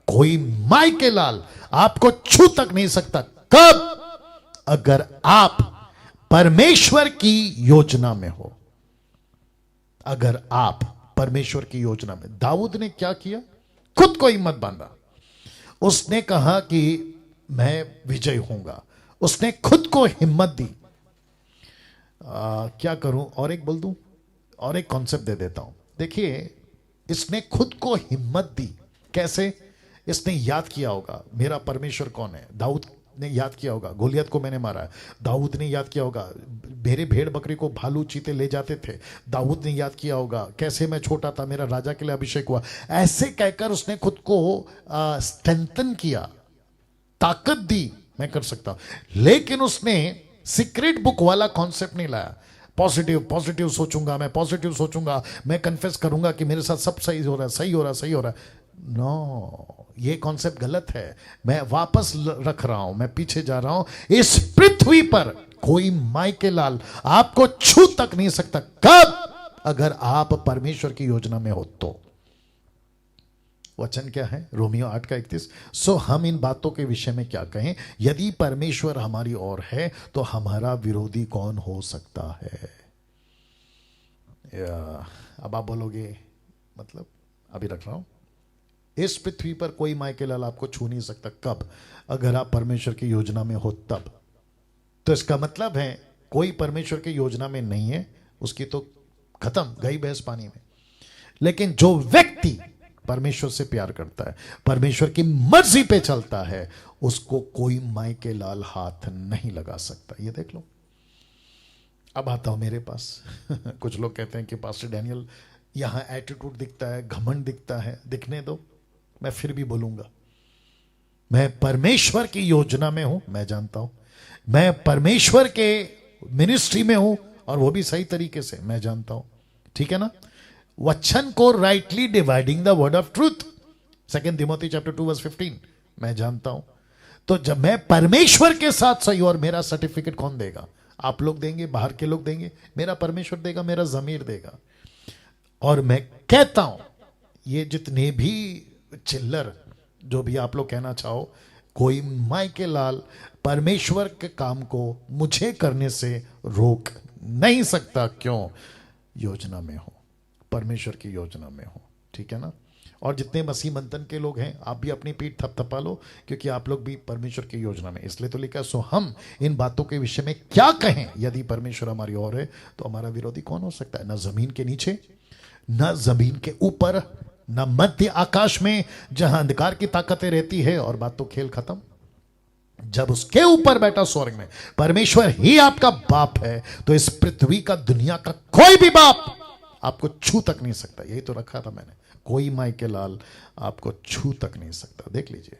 कोई माई के लाल आपको छू तक नहीं सकता। कब? अगर आप परमेश्वर की योजना में हो। अगर आप परमेश्वर की योजना में। दाऊद ने क्या किया? खुद को हिम्मत बांधा। उसने कहा कि मैं विजय होऊंगा। उसने खुद को हिम्मत दी। क्या करूं? और एक बोल दूं, और एक कॉन्सेप्ट दे देता हूं। देखिए, इसने खुद को हिम्मत दी। कैसे? इसने याद किया होगा मेरा परमेश्वर कौन है। दाऊद ने याद किया होगा गोलियत को मैंने मारा है। दाऊद ने याद किया होगा मेरे भेड़ बकरी को भालू चीते ले जाते थे। दाऊद ने याद किया होगा कैसे मैं छोटा था, मेरा राजा के लिए अभिषेक हुआ। ऐसे कहकर उसने खुद को स्ट्रेंथन किया, ताकत दी, मैं कर सकता। लेकिन उसने सीक्रेट बुक वाला कॉन्सेप्ट नहीं लाया। पॉजिटिव पॉजिटिव सोचूंगा, मैं पॉजिटिव सोचूंगा, मैं कन्फेस करूंगा कि मेरे साथ सब सही हो रहा है, सही हो रहा है, सही हो रहा है। नो, ये कॉन्सेप्ट गलत है। मैं वापस रख रहा हूं, मैं पीछे जा रहा हूं। इस पृथ्वी पर कोई माई के लाल आपको छू तक नहीं सकता। कब? अगर आप परमेश्वर की योजना में हो तो। वचन क्या है? रोमियो 8:31। सो हम इन बातों के विषय में क्या कहें? यदि परमेश्वर हमारी ओर है तो हमारा विरोधी कौन हो सकता है? अब आप बोलोगे मतलब, अभी रख रहा हूं। इस पृथ्वी पर कोई माई के लाल आपको छू नहीं सकता। कब? अगर आप परमेश्वर की योजना में हो तब। तो इसका मतलब है कोई परमेश्वर की योजना में नहीं है, उसकी तो खत्म, गई भैंस पानी में। लेकिन जो व्यक्ति परमेश्वर से प्यार करता है, परमेश्वर की मर्जी पे चलता है, उसको कोई माई के लाल हाथ नहीं लगा सकता। ये देख लो। अब आता हूं मेरे पास। कुछ लोग कहते हैं कि पास्टर डैनियल यहां एटीट्यूड दिखता है, घमंड दिखता है। दिखने दो, मैं फिर भी बोलूंगा, मैं परमेश्वर की योजना में हूं, मैं जानता हूं। मैं परमेश्वर के मिनिस्ट्री में हूं, और वो भी सही तरीके से, मैं जानता हूं। ठीक है ना? वचन को rightly dividing the word of truth, 2 Timothy chapter 2:15, मैं जानता हूं। तो जब मैं परमेश्वर के साथ सही, और मेरा सर्टिफिकेट कौन देगा? आप लोग देंगे, बाहर के लोग देंगे, मेरा परमेश्वर देगा, मेरा जमीर देगा। और मैं कहता हूं, ये जितने भी चिल्लर, जो भी आप लोग कहना चाहो, कोई माई के लाल परमेश्वर के काम को मुझे करने से रोक नहीं सकता। क्यों? योजना में हो, परमेश्वर की योजना में हो। ठीक है ना? और जितने मसीह मंथन के लोग हैं, आप भी अपनी पीठ थपथपा लो, क्योंकि आप लोग भी परमेश्वर की योजना में। इसलिए तो लिखा, सो हम इन बातों के विषय में क्या कहें? यदि परमेश्वर हमारी ओर है तो हमारा विरोधी कौन हो सकता है? ना जमीन के नीचे, ना जमीन के ऊपर, ना मध्य आकाश में जहां अंधकार की ताकतें रहती है। और बात तो खेल खत्म। जब उसके ऊपर बैठा स्वर्ग में परमेश्वर ही आपका बाप है, तो इस पृथ्वी का, दुनिया का कोई भी बाप आपको छू तक नहीं सकता। यही तो रखा था मैंने, कोई माई के लाल आपको छू तक नहीं सकता। देख लीजिए।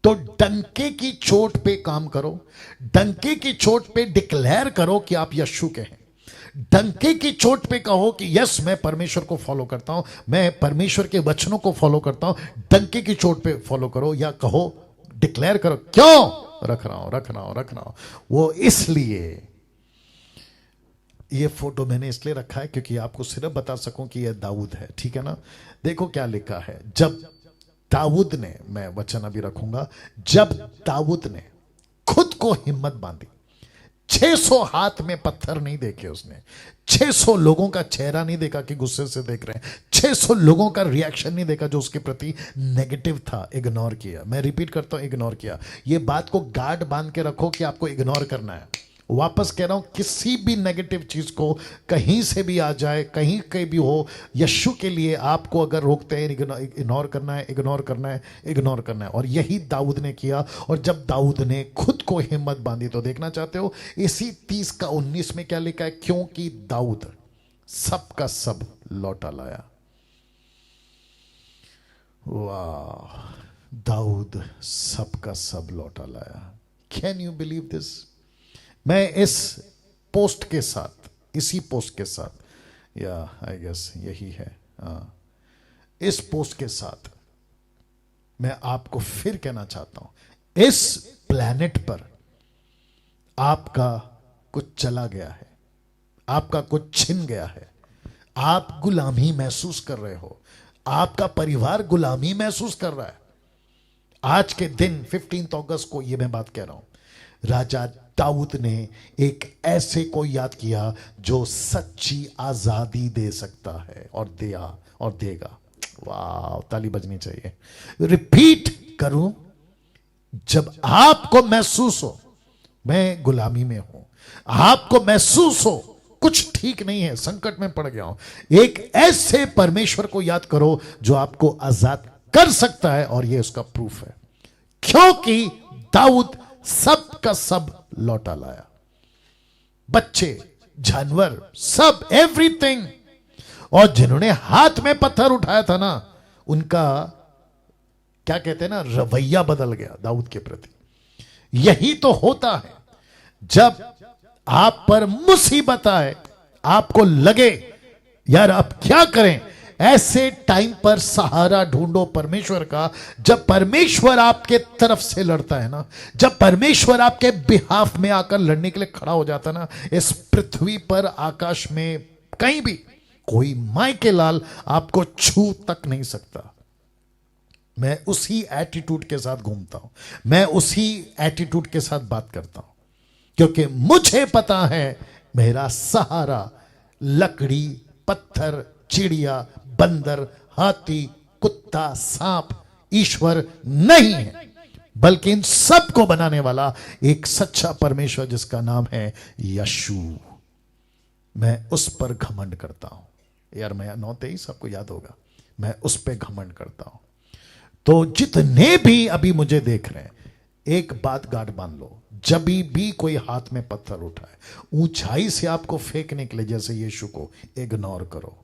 तो डंके की चोट पे काम करो, डंके की चोट पे डिक्लेयर करो कि आप यीशु के हैं। डंके की चोट पे कहो कि यस, मैं परमेश्वर को फॉलो करता हूं, मैं परमेश्वर के वचनों को फॉलो करता हूं। डंके की चोट पे फॉलो करो, या कहो, डिक्लेयर करो। क्यों? रख रहा हूं, रख रहा हूं, रख रहा हूं। वो इसलिए, ये फोटो मैंने इसलिए रखा है क्योंकि आपको सिर्फ बता सकूं कि यह दाऊद है। ठीक है ना? देखो क्या लिखा है। जब दाऊद ने, मैं वचन अभी रखूंगा, जब दाऊद ने खुद को हिम्मत बांधी, 600 हाथ में पत्थर नहीं देखे उसने, 600 लोगों का चेहरा नहीं देखा कि गुस्से से देख रहे हैं, 600 लोगों का रिएक्शन नहीं देखा जो उसके प्रति नेगेटिव था, इग्नोर किया। मैं रिपीट करता हूं, इग्नोर किया। ये बात को गार्ड बांध के रखो कि आपको इग्नोर करना है। वापस कह रहा हूं, किसी भी नेगेटिव चीज को, कहीं से भी आ जाए, कहीं कहीं भी हो, यीशु के लिए आपको अगर रोकते हैं, इग्नोर करना है, इग्नोर करना है, इग्नोर करना है। और यही दाऊद ने किया। और जब दाऊद ने खुद को हिम्मत बांधी, तो देखना चाहते हो इसी 30:19 में क्या लिखा है? क्योंकि दाऊद सबका सब लौटा लाया। वाह, दाऊद सबका सब लौटा लाया। Can you believe this? मैं इस पोस्ट के साथ इसी पोस्ट के साथ, या आई गेस यही है, इस पोस्ट के साथ मैं आपको फिर कहना चाहता हूं, इस प्लेनेट पर आपका कुछ चला गया है, आपका कुछ छिन गया है, आप गुलामी महसूस कर रहे हो, आपका परिवार गुलामी महसूस कर रहा है। आज के दिन 15 अगस्त को यह मैं बात कह रहा हूं, राजा दाऊद ने एक ऐसे को याद किया जो सच्ची आजादी दे सकता है और दिया और देगा। वाह, ताली बजनी चाहिए। रिपीट करूं, जब आपको महसूस हो मैं गुलामी में हूं, आपको महसूस हो कुछ ठीक नहीं है, संकट में पड़ गया हूं, एक ऐसे परमेश्वर को याद करो जो आपको आजाद कर सकता है, और यह उसका प्रूफ है, क्योंकि दाऊद सब का सब लौटा लाया, बच्चे, जानवर, सब, एवरीथिंग। और जिन्होंने हाथ में पत्थर उठाया था ना, उनका क्या कहते हैं ना, रवैया बदल गया दाऊद के प्रति। यही तो होता है, जब आप पर मुसीबत आए, आपको लगे यार अब क्या करें, ऐसे टाइम पर सहारा ढूंढो परमेश्वर का। जब परमेश्वर आपके तरफ से लड़ता है ना, जब परमेश्वर आपके बिहाफ में आकर लड़ने के लिए खड़ा हो जाता है ना, इस पृथ्वी पर, आकाश में, कहीं भी कोई माई के लाल आपको छू तक नहीं सकता। मैं उसी एटीट्यूड के साथ घूमता हूं, मैं उसी एटीट्यूड के साथ बात करता हूं, क्योंकि मुझे पता है मेरा सहारा लकड़ी, पत्थर, चिड़िया, बंदर, हाथी, कुत्ता, सांप, ईश्वर नहीं है, बल्कि इन सब को बनाने वाला एक सच्चा परमेश्वर जिसका नाम है यशु। मैं उस पर घमंड करता हूं यार। मैं 9:23 सबको याद होगा, मैं उस पर घमंड करता हूं। तो जितने भी अभी मुझे देख रहे हैं, एक बात गांठ बांध लो, जब भी कोई हाथ में पत्थर उठाए, ऊंचाई से आपको फेंकने के लिए, जैसे यीशु को इग्नोर करो।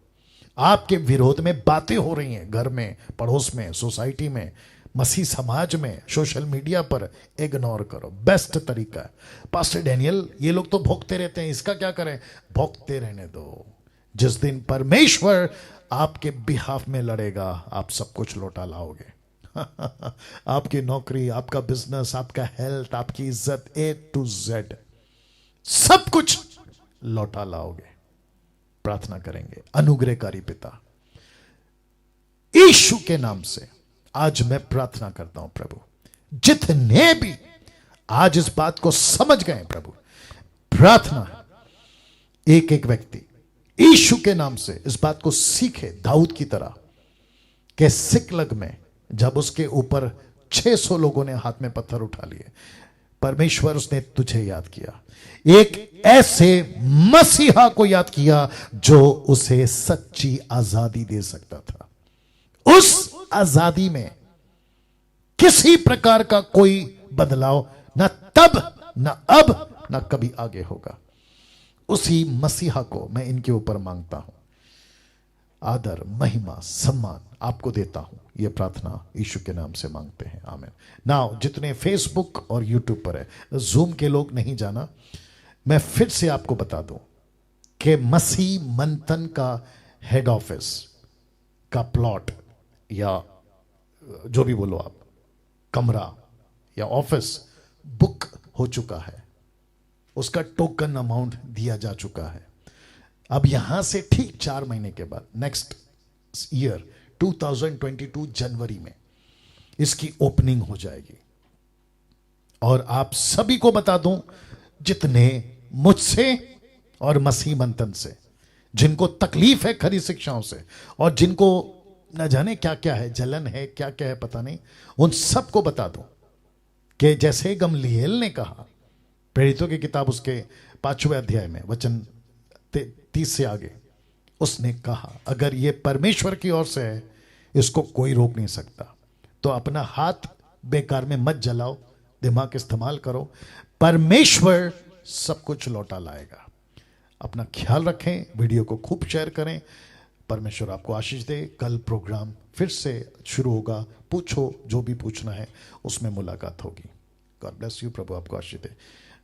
आपके विरोध में बातें हो रही हैं, घर में, पड़ोस में, सोसाइटी में, मसीह समाज में, सोशल मीडिया पर, इग्नोर करो, बेस्ट तरीका है। पास्टर डैनियल, ये लोग तो भोंकते रहते हैं, इसका क्या करें? भोंकते रहने दो। जिस दिन परमेश्वर आपके बिहाफ में लड़ेगा, आप सब कुछ लौटा लाओगे। आपकी नौकरी, आपका बिजनेस, आपका हेल्थ, आपकी इज्जत, A to Z, सब कुछ लौटा लाओगे। प्रार्थना करेंगे। अनुग्रहकारी पिता, यीशु के नाम से आज मैं प्रार्थना करता हूं प्रभु, जितने भी आज इस बात को समझ गए प्रभु, प्रार्थना है एक एक व्यक्ति यीशु के नाम से इस बात को सीखे, दाऊद की तरह, कि सिकलग में जब उसके ऊपर 600 लोगों ने हाथ में पत्थर उठा लिए, परमेश्वर उसने तुझे याद किया, एक ऐसे मसीहा को याद किया जो उसे सच्ची आजादी दे सकता था। उस आजादी में किसी प्रकार का कोई बदलाव न तब, न अब, न कभी आगे होगा। उसी मसीहा को मैं इनके ऊपर मांगता हूं। आदर, महिमा, सम्मान आपको देता हूं। यह प्रार्थना यीशु के नाम से मांगते हैं, आमीन। नाउ जितने फेसबुक और यूट्यूब पर है, जूम के लोग नहीं जाना, मैं फिर से आपको बता दूं कि मसीह मंथन का हेड ऑफिस का प्लॉट, या जो भी बोलो आप, कमरा या ऑफिस बुक हो चुका है, उसका टोकन अमाउंट दिया जा चुका है। अब यहां से ठीक 4 महीने के बाद, नेक्स्ट ईयर 2022 जनवरी में इसकी ओपनिंग हो जाएगी। और आप सभी को बता दूं, जितने मुझसे और मसीह मंथन से जिनको तकलीफ है खरी शिक्षाओं से, और जिनको न जाने क्या क्या है, जलन है, क्या क्या है पता नहीं, उन सबको बता दूं कि जैसे गमलीएल ने कहा, प्रेरितों की किताब उसके 5वें अध्याय में वचन 30 से आगे, उसने कहा अगर ये परमेश्वर की ओर से है, इसको कोई रोक नहीं सकता। तो अपना हाथ बेकार में मत जलाओ, दिमाग इस्तेमाल करो, परमेश्वर सब कुछ लौटा लाएगा। अपना ख्याल रखें, वीडियो को खूब शेयर करें। परमेश्वर आपको आशीष दे। कल प्रोग्राम फिर से शुरू होगा, पूछो जो भी पूछना है, उसमें मुलाकात होगी। God bless you. प्रभु आपको आशीष दे।